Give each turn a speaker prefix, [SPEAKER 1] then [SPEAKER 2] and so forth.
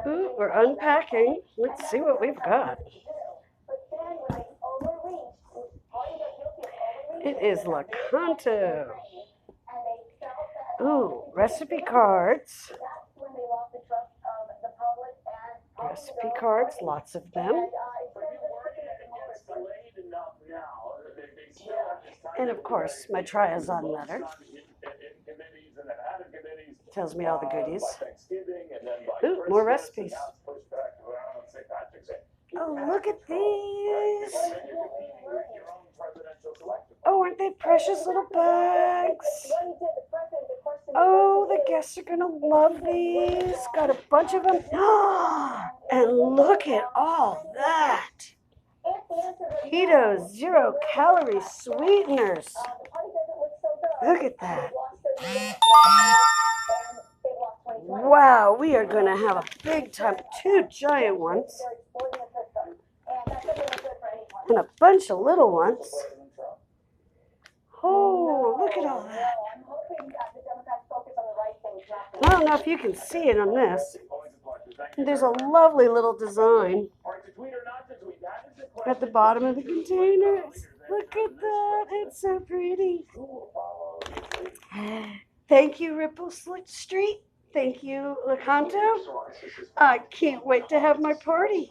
[SPEAKER 1] Ooh, we're unpacking. Let's see what we've got. It is Lakanto. Ooh, recipe cards. Recipe cards, lots of them. And of course, my Triazon letter. Tells me all the goodies. Ooh, more recipes. Oh, look at these. Oh, aren't they precious little bags? Oh, the guests are going to love these. Got a bunch of them. And look at all that. Keto, 0-calorie sweeteners. Look at that. Wow, we are going to have a big time. 2 giant ones. And a bunch of little ones. Oh, look at all that. I don't know if you can see it on this. There's a lovely little design at the bottom of the containers. Look at that. It's so pretty. Thank you, Ripple Slick Street. Thank you, Lakanto. I can't wait to have my party.